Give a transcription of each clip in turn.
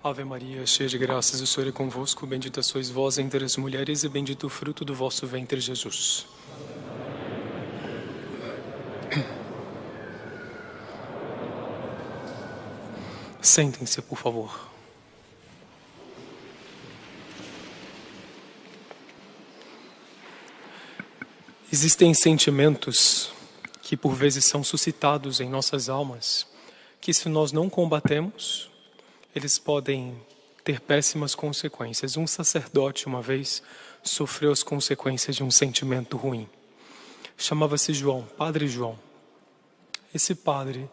Ave Maria, cheia de graças, o Senhor é convosco. Bendita sois vós entre as mulheres e bendito o fruto do vosso ventre, Jesus. Sentem-se, por favor. Existem sentimentos que por vezes são suscitados em nossas almas, que se nós não combatemos, eles podem ter péssimas consequências. Um sacerdote, uma vez, sofreu as consequências de um sentimento ruim. Chamava-se João, Padre João. Esse padre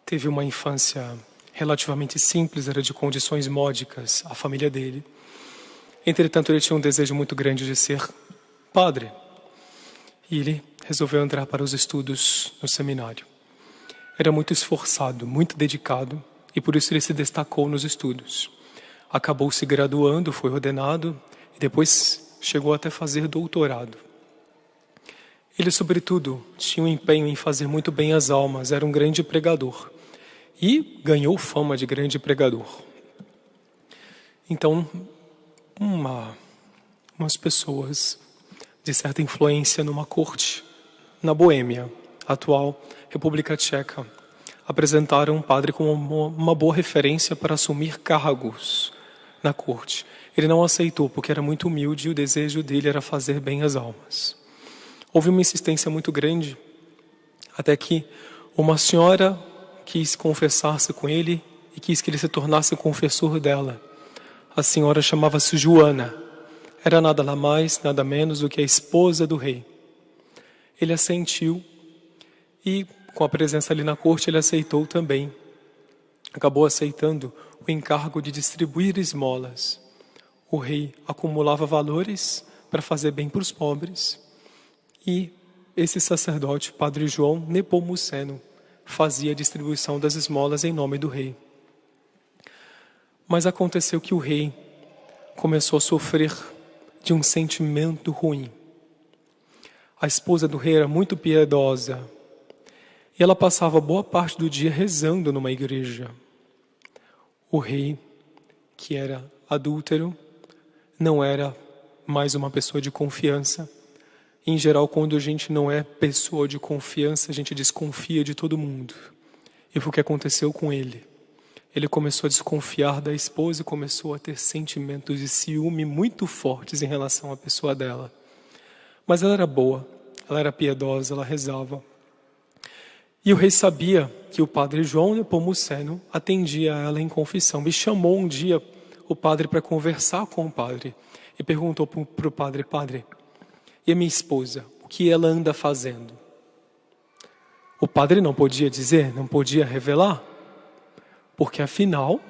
teve uma infância relativamente simples, era de condições módicas, a família dele. Entretanto, ele tinha um desejo muito grande de ser padre. E ele resolveu entrar para os estudos no seminário. Era muito esforçado, muito dedicado, e por isso ele se destacou nos estudos. Acabou se graduando, foi ordenado, e depois chegou até fazer doutorado. Ele, sobretudo, tinha um empenho em fazer muito bem as almas, era um grande pregador. E ganhou fama de grande pregador. Então, umas pessoas de certa influência numa corte, na Boêmia, atual República Tcheca, apresentaram um padre como uma boa referência para assumir cargos na corte. Ele não aceitou porque era muito humilde e o desejo dele era fazer bem as almas. Houve uma insistência muito grande, até que uma senhora quis confessar-se com ele e quis que ele se tornasse confessor dela. A senhora chamava-se Joana. Era nada lá mais, nada menos do que a esposa do rei. Ele assentiu e, com a presença ali na corte, ele aceitou também. Acabou aceitando o encargo de distribuir esmolas. O rei acumulava valores para fazer bem para os pobres. E esse sacerdote, Padre João Nepomuceno, fazia a distribuição das esmolas em nome do rei. Mas aconteceu que o rei começou a sofrer de um sentimento ruim. A esposa do rei era muito piedosa e ela passava boa parte do dia rezando numa igreja. O rei, que era adúltero, não era mais uma pessoa de confiança. Em geral, quando a gente não é pessoa de confiança, a gente desconfia de todo mundo. E foi o que aconteceu com ele. Ele começou a desconfiar da esposa e começou a ter sentimentos de ciúme muito fortes em relação à pessoa dela. Mas ela era boa, ela era piedosa, ela rezava. E o rei sabia que o padre João Nepomuceno atendia a ela em confissão. Me chamou um dia o padre para conversar com o padre e perguntou para o padre: Padre, e a minha esposa, o que ela anda fazendo? O padre não podia dizer, não podia revelar, porque afinal,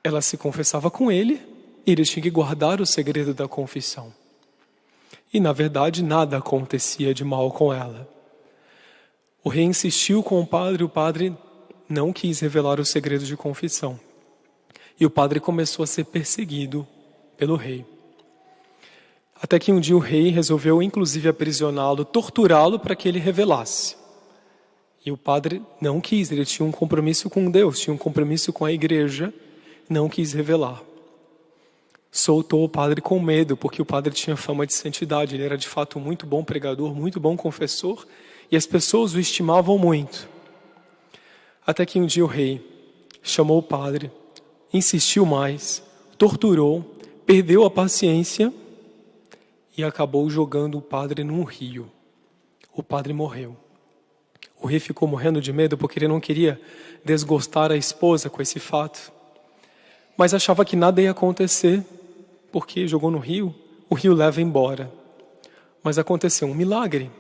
ela se confessava com ele e ele tinha que guardar o segredo da confissão. E na verdade nada acontecia de mal com ela. O rei insistiu com o padre não quis revelar o segredo de confissão. E o padre começou a ser perseguido pelo rei. Até que um dia o rei resolveu inclusive aprisioná-lo, torturá-lo para que ele revelasse. E o padre não quis, ele tinha um compromisso com Deus, tinha um compromisso com a igreja, não quis revelar. Soltou o padre com medo, porque o padre tinha fama de santidade, ele era de fato um muito bom pregador, muito bom confessor, e as pessoas o estimavam muito. Até que um dia o rei chamou o padre, insistiu mais, torturou, perdeu a paciência e acabou jogando o padre num rio. O padre morreu. O rei ficou morrendo de medo porque ele não queria desgostar a esposa com esse fato. Mas achava que nada ia acontecer porque jogou no rio, o rio leva embora. Mas aconteceu um milagre.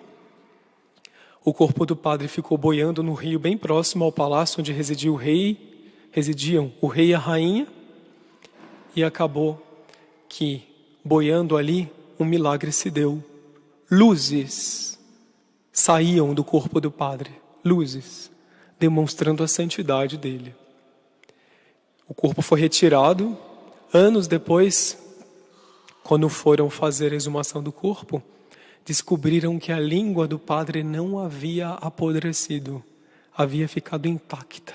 O corpo do padre ficou boiando no rio bem próximo ao palácio onde residiam o rei e a rainha. E acabou que, boiando ali, um milagre se deu. Luzes saíam do corpo do padre, luzes, demonstrando a santidade dele. O corpo foi retirado. Anos depois, quando foram fazer a exumação do corpo, descobriram que a língua do padre não havia apodrecido, havia ficado intacta.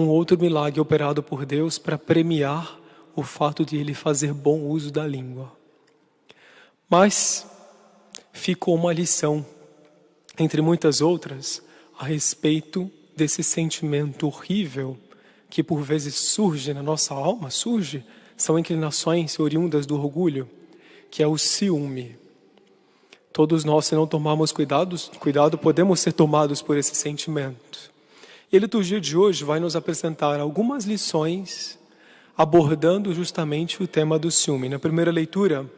um outro milagre operado por Deus para premiar o fato de ele fazer bom uso da língua. Mas ficou uma lição, entre muitas outras, a respeito desse sentimento horrível que por vezes surge na nossa alma, são inclinações oriundas do orgulho, que é o ciúme. Todos nós, se não tomarmos cuidado, podemos ser tomados por esse sentimento. E a liturgia de hoje vai nos apresentar algumas lições abordando justamente o tema do ciúme. Na primeira leitura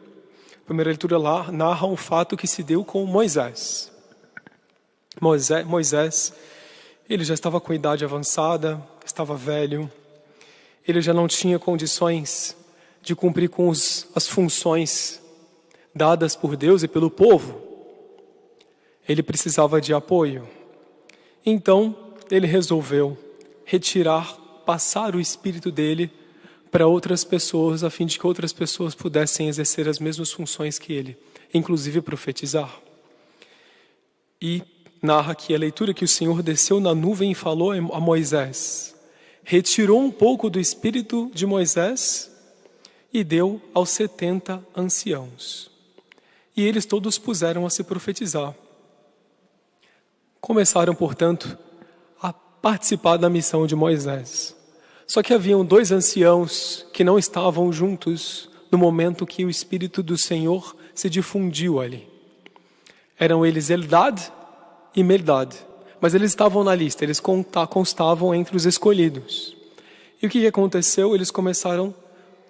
lá narra um fato que se deu com Moisés. Moisés, ele já estava com idade avançada, estava velho, ele já não tinha condições de cumprir com as funções dadas por Deus e pelo povo. Ele precisava de apoio. Então, ele resolveu passar o espírito dele para outras pessoas, a fim de que outras pessoas pudessem exercer as mesmas funções que ele, inclusive profetizar. E narra aqui a leitura que o Senhor desceu na nuvem e falou a Moisés, retirou um pouco do espírito de Moisés e deu aos 70 anciãos. E eles todos puseram a se profetizar. Começaram, portanto, a participar da missão de Moisés. Só que haviam 2 anciãos que não estavam juntos no momento que o Espírito do Senhor se difundiu ali. Eram eles Eldad e Medad, mas eles estavam na lista, eles constavam entre os escolhidos. E o que aconteceu? Eles começaram,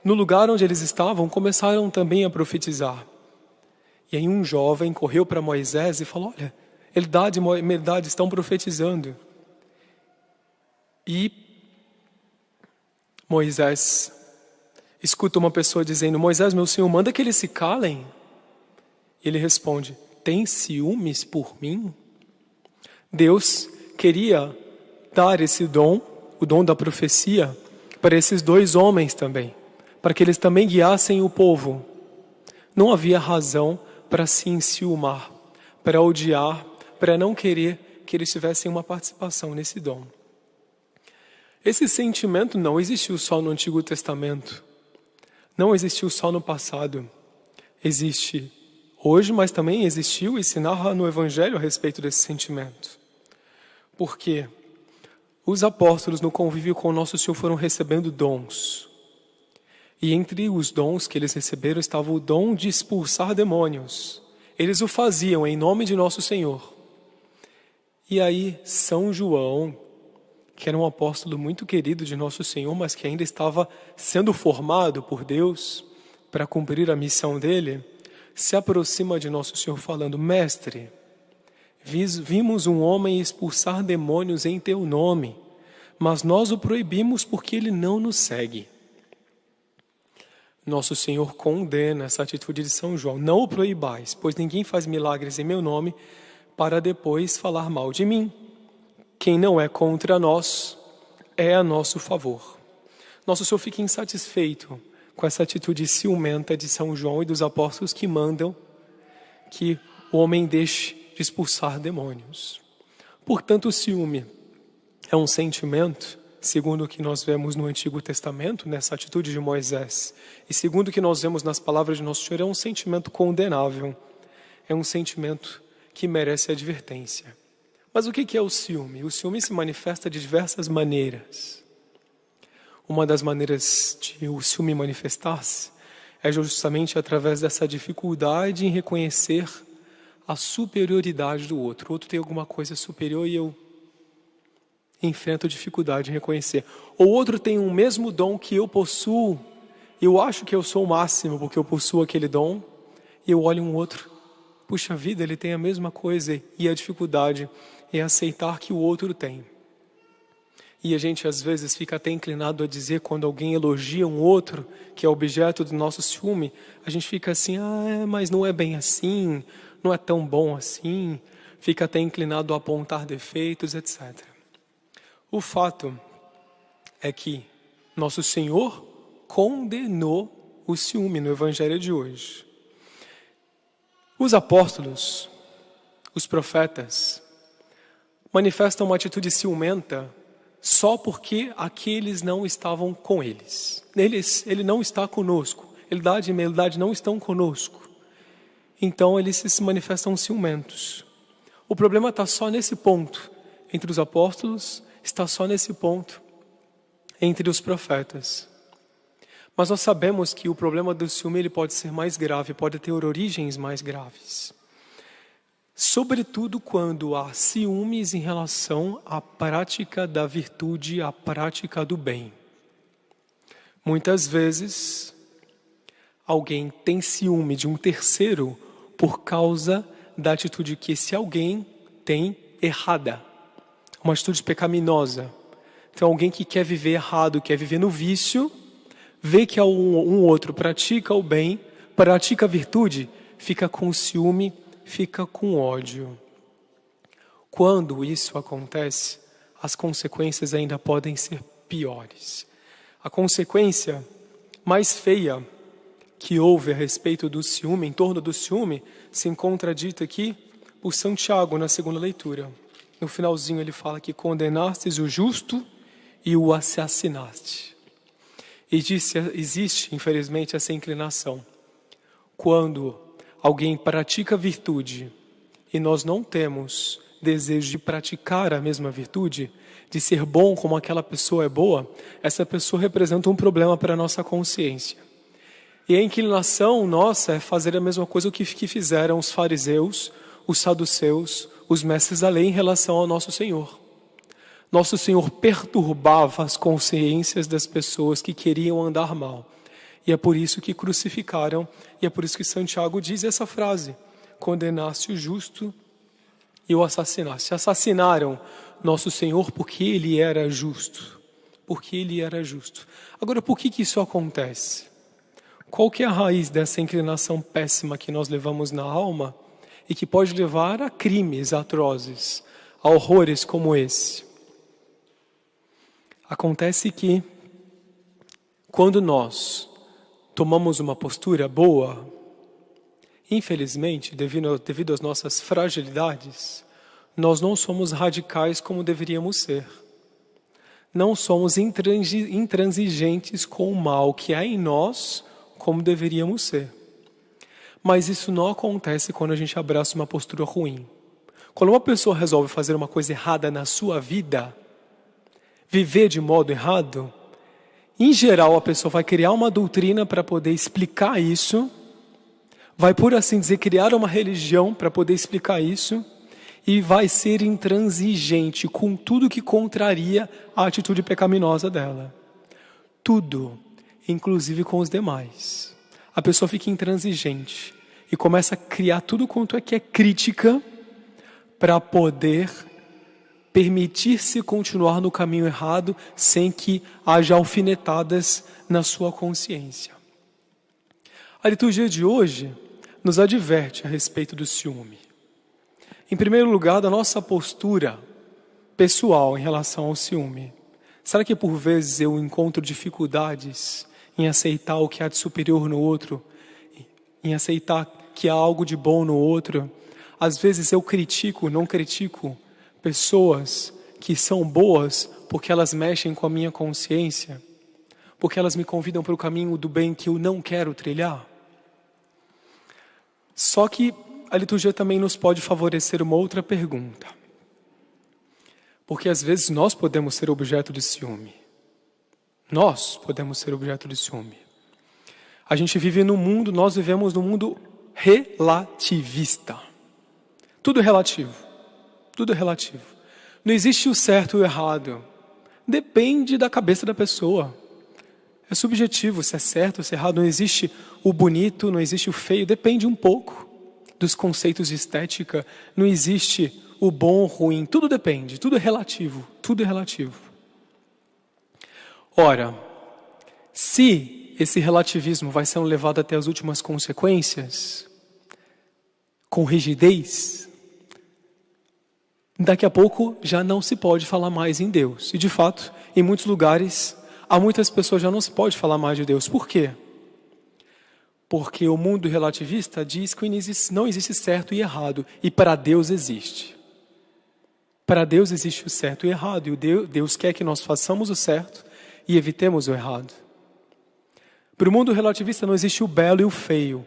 no lugar onde eles estavam, começaram também a profetizar. E aí um jovem correu para Moisés e falou, olha, Eldad e Medad estão profetizando. E Moisés escuta uma pessoa dizendo, Moisés, meu senhor, manda que eles se calem. E ele responde, tem ciúmes por mim? Deus queria dar esse dom, o dom da profecia, para esses 2 homens também, para que eles também guiassem o povo. Não havia razão para se enciumar, para odiar, para não querer que eles tivessem uma participação nesse dom. Esse sentimento não existiu só no Antigo Testamento, não existiu só no passado, existe hoje, mas também existiu e se narra no Evangelho a respeito desse sentimento. Porque os apóstolos no convívio com o nosso Senhor foram recebendo dons. E entre os dons que eles receberam estava o dom de expulsar demônios. Eles o faziam em nome de nosso Senhor. E aí São João, que era um apóstolo muito querido de nosso Senhor, mas que ainda estava sendo formado por Deus para cumprir a missão dele, se aproxima de nosso Senhor falando, mestre, vimos um homem expulsar demônios em teu nome, mas nós o proibimos porque ele não nos segue. Nosso Senhor condena essa atitude de São João. Não o proibais, pois ninguém faz milagres em meu nome para depois falar mal de mim. Quem não é contra nós é a nosso favor. Nosso Senhor fica insatisfeito com essa atitude ciumenta de São João e dos apóstolos que mandam que o homem deixe de expulsar demônios. Portanto, o ciúme é um sentimento, segundo o que nós vemos no Antigo Testamento, nessa atitude de Moisés, e segundo o que nós vemos nas palavras de Nosso Senhor, é um sentimento condenável, é um sentimento que merece advertência. Mas o que é o ciúme? O ciúme se manifesta de diversas maneiras. Uma das maneiras de o ciúme manifestar-se é justamente através dessa dificuldade em reconhecer a superioridade do outro. O outro tem alguma coisa superior e eu enfrento dificuldade em reconhecer. Ou outro tem um mesmo dom que eu possuo, eu acho que eu sou o máximo porque eu possuo aquele dom, e eu olho um outro, puxa vida, ele tem a mesma coisa, e a dificuldade é aceitar que o outro tem. E a gente às vezes fica até inclinado a dizer, quando alguém elogia um outro, que é objeto do nosso ciúme, a gente fica assim, mas não é bem assim, não é tão bom assim, fica até inclinado a apontar defeitos, etc. O fato é que nosso Senhor condenou o ciúme no Evangelho de hoje. Os apóstolos, os profetas, manifestam uma atitude ciumenta só porque aqueles não estavam com eles. Ele não está conosco. Eldade e Meldade não estão conosco. Então eles se manifestam ciumentos. O problema está só nesse ponto. Entre os apóstolos, está só nesse ponto. Entre os profetas. Mas nós sabemos que o problema do ciúme ele pode ser mais grave, pode ter origens mais graves. Sobretudo quando há ciúmes em relação à prática da virtude, à prática do bem. Muitas vezes, alguém tem ciúme de um terceiro por causa da atitude que esse alguém tem errada. Uma atitude pecaminosa. Então, alguém que quer viver errado, quer viver no vício, vê que um outro pratica o bem, pratica a virtude, fica com ciúme, fica com ódio. Quando isso acontece, as consequências ainda podem ser piores. A consequência mais feia que houve a respeito do ciúme, em torno do ciúme, se encontra dita aqui por Santiago na segunda leitura. No finalzinho ele fala que condenastes o justo e o assassinaste. E disse, existe, infelizmente, essa inclinação. Quando alguém pratica virtude e nós não temos desejo de praticar a mesma virtude, de ser bom como aquela pessoa é boa, essa pessoa representa um problema para a nossa consciência. E a inclinação nossa é fazer a mesma coisa que fizeram os fariseus, os saduceus, os mestres da lei em relação ao nosso Senhor. Nosso Senhor perturbava as consciências das pessoas que queriam andar mal. E é por isso que crucificaram, e é por isso que Santiago diz essa frase: condenaste o justo e o assassinaste. Assassinaram nosso Senhor porque Ele era justo. Porque Ele era justo. Agora, por que isso acontece? Qual que é a raiz dessa inclinação péssima que nós levamos na alma e que pode levar a crimes atrozes, a horrores como esse? Acontece que, quando nós tomamos uma postura boa, infelizmente, devido às nossas fragilidades, nós não somos radicais como deveríamos ser. Não somos intransigentes com o mal que há em nós como deveríamos ser. Mas isso não acontece quando a gente abraça uma postura ruim. Quando uma pessoa resolve fazer uma coisa errada na sua vida, viver de modo errado, em geral a pessoa vai criar uma doutrina para poder explicar isso, vai, por assim dizer, criar uma religião para poder explicar isso, e vai ser intransigente com tudo que contraria a atitude pecaminosa dela. Tudo, inclusive com os demais. A pessoa fica intransigente e começa a criar tudo quanto é que é crítica para poder permitir-se continuar no caminho errado sem que haja alfinetadas na sua consciência. A liturgia de hoje nos adverte a respeito do ciúme. Em primeiro lugar, da nossa postura pessoal em relação ao ciúme. Será que por vezes eu encontro dificuldades em aceitar o que há de superior no outro, em aceitar que há algo de bom no outro? Às vezes eu não critico pessoas que são boas porque elas mexem com a minha consciência, porque elas me convidam para o caminho do bem que eu não quero trilhar. Só que a liturgia também nos pode favorecer uma outra pergunta. Porque às vezes nós podemos ser objeto de ciúme. Nós podemos ser objeto de ciúme. A gente vive no mundo, nós vivemos num mundo relativista. Tudo é relativo. Tudo é relativo. Não existe o certo e o errado. Depende da cabeça da pessoa. É subjetivo se é certo ou se é errado. Não existe o bonito, não existe o feio. Depende um pouco dos conceitos de estética. Não existe o bom ou ruim. Tudo depende. Tudo é relativo. Tudo é relativo. Ora, se esse relativismo vai sendo levado até as últimas consequências, com rigidez, daqui a pouco já não se pode falar mais em Deus. E de fato, em muitos lugares, há muitas pessoas já não se pode falar mais de Deus. Por quê? Porque o mundo relativista diz que não existe certo e errado, e para Deus existe. Para Deus existe o certo e o errado, e Deus quer que nós façamos o certo e evitemos o errado. Para o mundo relativista não existe o belo e o feio,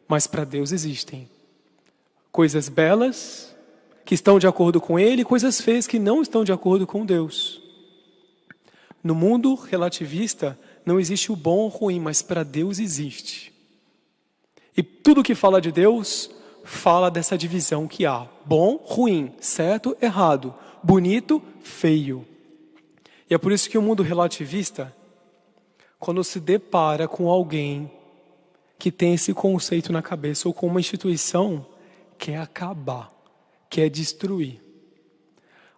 mas para Deus existem coisas belas que estão de acordo com Ele e coisas feias que não estão de acordo com Deus. No mundo relativista não existe o bom ou o ruim, mas para Deus existe. E tudo que fala de Deus fala dessa divisão que há: bom, ruim, certo, errado, bonito, feio. E é por isso que o mundo relativista, quando se depara com alguém que tem esse conceito na cabeça ou com uma instituição, quer acabar, quer destruir.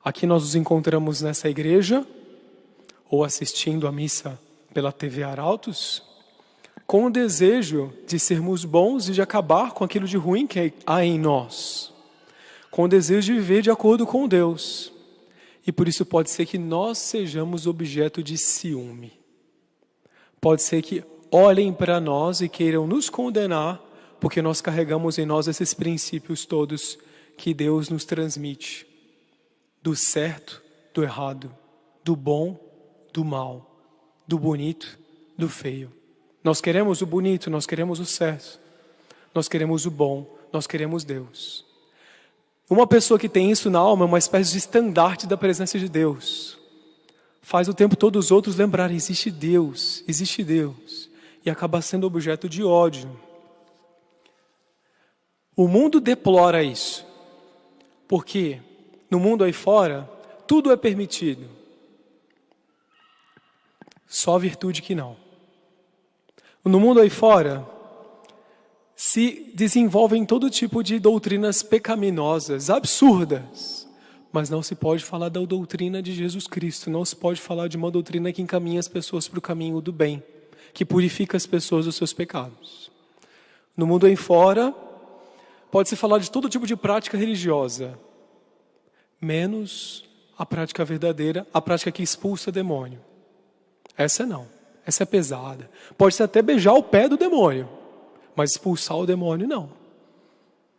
Aqui nós nos encontramos nessa igreja, ou assistindo a missa pela TV Arautos, com o desejo de sermos bons e de acabar com aquilo de ruim que há em nós, com o desejo de viver de acordo com Deus. E por isso pode ser que nós sejamos objeto de ciúme. Pode ser que olhem para nós e queiram nos condenar, porque nós carregamos em nós esses princípios todos que Deus nos transmite: do certo, do errado, do bom, do mal, do bonito, do feio. Nós queremos o bonito, nós queremos o certo, nós queremos o bom, nós queremos Deus. Uma pessoa que tem isso na alma é uma espécie de estandarte da presença de Deus. Faz o tempo todo os outros lembrarem: existe Deus, e acaba sendo objeto de ódio. O mundo deplora isso, porque no mundo aí fora, tudo é permitido, só a virtude que não. No mundo aí fora, se desenvolvem todo tipo de doutrinas pecaminosas, absurdas, mas não se pode falar da doutrina de Jesus Cristo, não se pode falar de uma doutrina que encaminha as pessoas para o caminho do bem, que purifica as pessoas dos seus pecados. No mundo aí fora, pode-se falar de todo tipo de prática religiosa, menos a prática verdadeira, a prática que expulsa demônio. Essa não, essa é pesada. Pode-se até beijar o pé do demônio, mas expulsar o demônio não.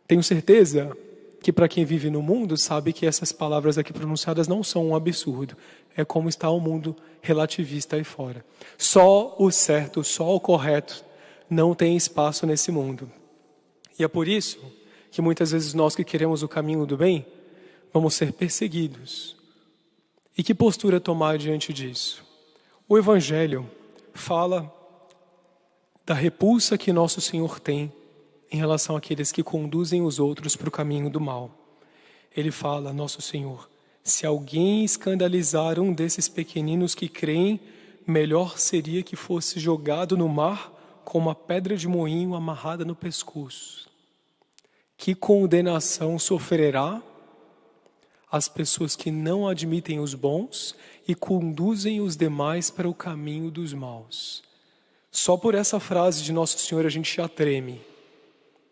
Tenho certeza que para quem vive no mundo sabe que essas palavras aqui pronunciadas não são um absurdo. É como está o mundo relativista aí fora. Só o certo, só o correto não tem espaço nesse mundo. E é por isso que muitas vezes nós que queremos o caminho do bem, vamos ser perseguidos. E que postura tomar diante disso? O Evangelho fala da repulsa que nosso Senhor tem em relação àqueles que conduzem os outros para o caminho do mal. Ele fala: nosso Senhor, se alguém escandalizar um desses pequeninos que creem, melhor seria que fosse jogado no mar com uma pedra de moinho amarrada no pescoço. Que condenação sofrerá as pessoas que não admitem os bons e conduzem os demais para o caminho dos maus. Só por essa frase de Nosso Senhor a gente já treme.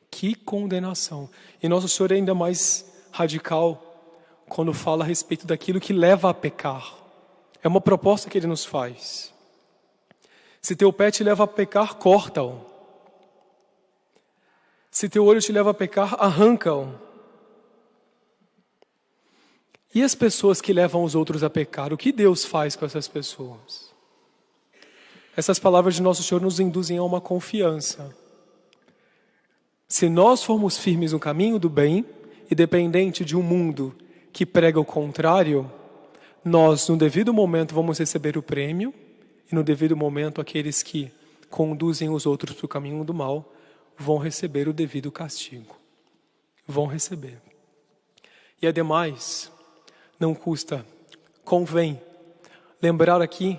Que condenação! E Nosso Senhor é ainda mais radical quando fala a respeito daquilo que leva a pecar. É uma proposta que Ele nos faz. Se teu pé te leva a pecar, corta-o. Se teu olho te leva a pecar, arranca-o. E as pessoas que levam os outros a pecar, o que Deus faz com essas pessoas? Essas palavras de Nosso Senhor nos induzem a uma confiança. Se nós formos firmes no caminho do bem, independente de um mundo que prega o contrário, nós, no devido momento, vamos receber o prêmio, e no devido momento, aqueles que conduzem os outros para o caminho do mal vão receber o devido castigo. Vão receber. E ademais, não custa, convém lembrar aqui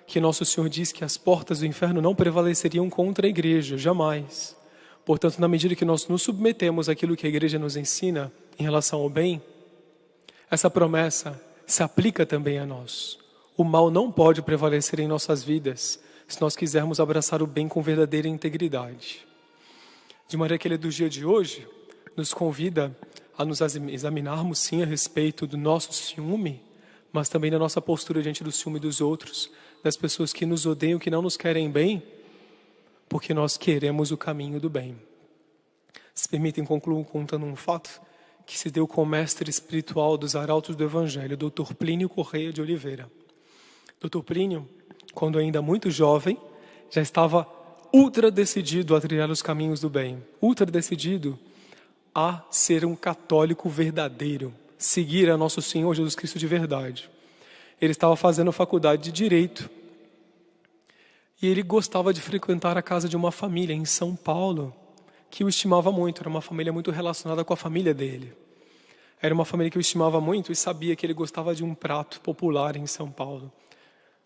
que Nosso Senhor diz que as portas do inferno não prevaleceriam contra a igreja, jamais. Portanto, na medida que nós nos submetemos àquilo que a igreja nos ensina em relação ao bem, essa promessa se aplica também a nós. O mal não pode prevalecer em nossas vidas se nós quisermos abraçar o bem com verdadeira integridade. De maneira que ele, do dia de hoje, nos convida a nos examinarmos sim a respeito do nosso ciúme, mas também da nossa postura diante do ciúme dos outros, das pessoas que nos odeiam, que não nos querem bem, porque nós queremos o caminho do bem. Se permitem, concluo contando um fato que se deu com o mestre espiritual dos arautos do Evangelho, Dr. Plínio Correia de Oliveira. Dr. Plínio, quando ainda muito jovem, já estava ultra decidido a trilhar os caminhos do bem, ultra decidido a ser um católico verdadeiro, seguir a nosso Senhor Jesus Cristo de verdade. Ele estava fazendo faculdade de Direito e ele gostava de frequentar a casa de uma família em São Paulo que o estimava muito, era uma família muito relacionada com a família dele. Era uma família que o estimava muito e sabia que ele gostava de um prato popular em São Paulo,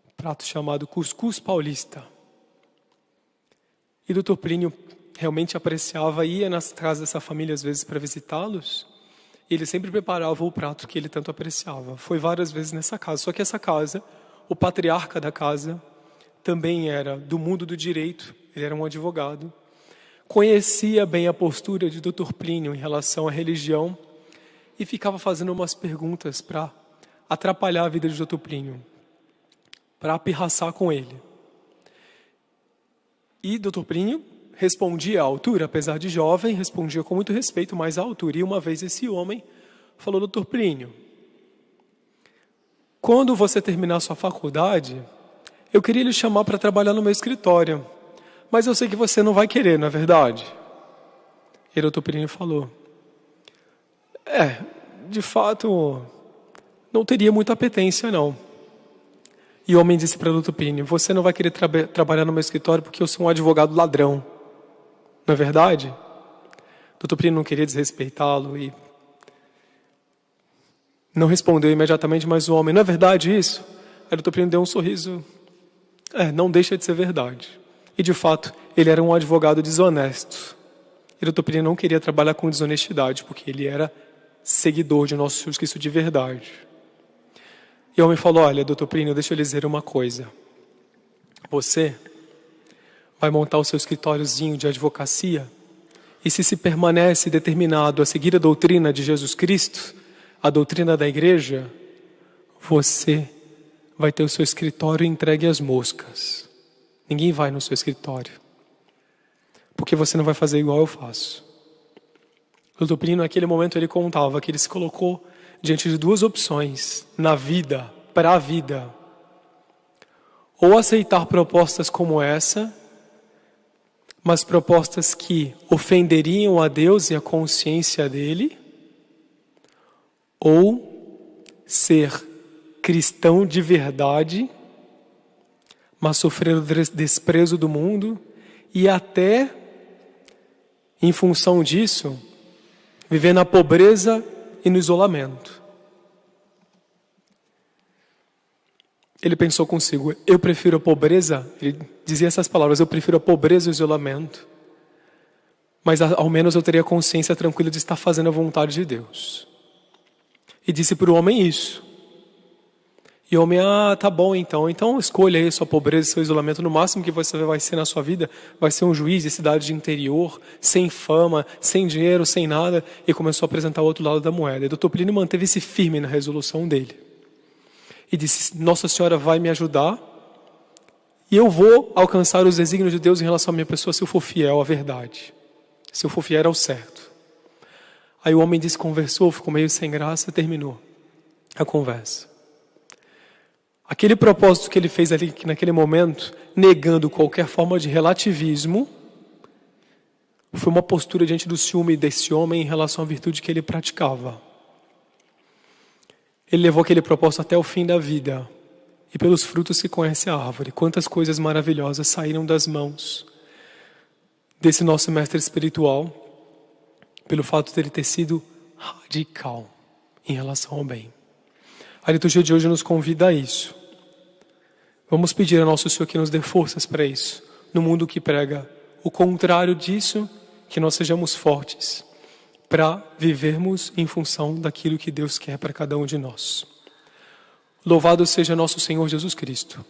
um prato chamado cuscuz paulista. E Dr. Plínio realmente apreciava, ia nas casas dessa família às vezes para visitá-los, e ele sempre preparava o prato que ele tanto apreciava. Foi várias vezes nessa casa, só que essa casa, o patriarca da casa, também era do mundo do direito, ele era um advogado, conhecia bem a postura de Dr. Plínio em relação à religião e ficava fazendo umas perguntas para atrapalhar a vida de Dr. Plínio, para pirraçar com ele. E Dr. Plínio respondia à altura, apesar de jovem, respondia com muito respeito, mas à altura. E uma vez esse homem falou: Dr. Plínio, quando você terminar sua faculdade, eu queria lhe chamar para trabalhar no meu escritório, mas eu sei que você não vai querer, não é verdade? E o Dr. Plínio falou: de fato, não teria muita apetência, não. E o homem disse para o Dr. Plínio: você não vai querer trabalhar no meu escritório porque eu sou um advogado ladrão, não é verdade? Dr. Plínio não queria desrespeitá-lo e não respondeu imediatamente, mas o homem: não é verdade isso? Aí o Dr. Plínio deu um sorriso: não deixa de ser verdade. E de fato, ele era um advogado desonesto. E o Dr. Plínio não queria trabalhar com desonestidade, porque ele era seguidor de nosso Jesus Cristo de verdade. E o homem falou: olha, Dr. Plínio, deixa eu lhe dizer uma coisa. Você vai montar o seu escritóriozinho de advocacia e se permanece determinado a seguir a doutrina de Jesus Cristo, a doutrina da igreja, você vai ter o seu escritório entregue às moscas. Ninguém vai no seu escritório, porque você não vai fazer igual eu faço. O Dr. Plínio, naquele momento, ele contava que ele se colocou diante de duas opções na vida, para a vida. Ou aceitar propostas como essa, mas propostas que ofenderiam a Deus e a consciência dele, ou ser cristão de verdade, mas sofrer o desprezo do mundo e até, em função disso, viver na pobreza e no isolamento. Ele pensou consigo: eu prefiro a pobreza, ele dizia essas palavras, eu prefiro a pobreza e o isolamento, mas ao menos eu teria consciência tranquila de estar fazendo a vontade de Deus. E disse para o homem isso. E o homem: tá bom então escolha aí sua pobreza e seu isolamento. No máximo que você vai ser na sua vida, vai ser um juiz de cidade de interior, sem fama, sem dinheiro, sem nada. E começou a apresentar o outro lado da moeda. E Dr. Plínio manteve-se firme na resolução dele. E disse: Nossa Senhora vai me ajudar e eu vou alcançar os desígnios de Deus em relação à minha pessoa se eu for fiel à verdade, se eu for fiel ao certo. Aí o homem disse, conversou, ficou meio sem graça, terminou a conversa. Aquele propósito que ele fez ali naquele momento, negando qualquer forma de relativismo, foi uma postura diante do ciúme desse homem em relação à virtude que ele praticava. Ele levou aquele propósito até o fim da vida. E pelos frutos se conhece a árvore. Quantas coisas maravilhosas saíram das mãos desse nosso mestre espiritual, pelo fato de ele ter sido radical em relação ao bem. A liturgia de hoje nos convida a isso. Vamos pedir a nosso Senhor que nos dê forças para isso. No mundo que prega o contrário disso, que nós sejamos fortes para vivermos em função daquilo que Deus quer para cada um de nós. Louvado seja nosso Senhor Jesus Cristo.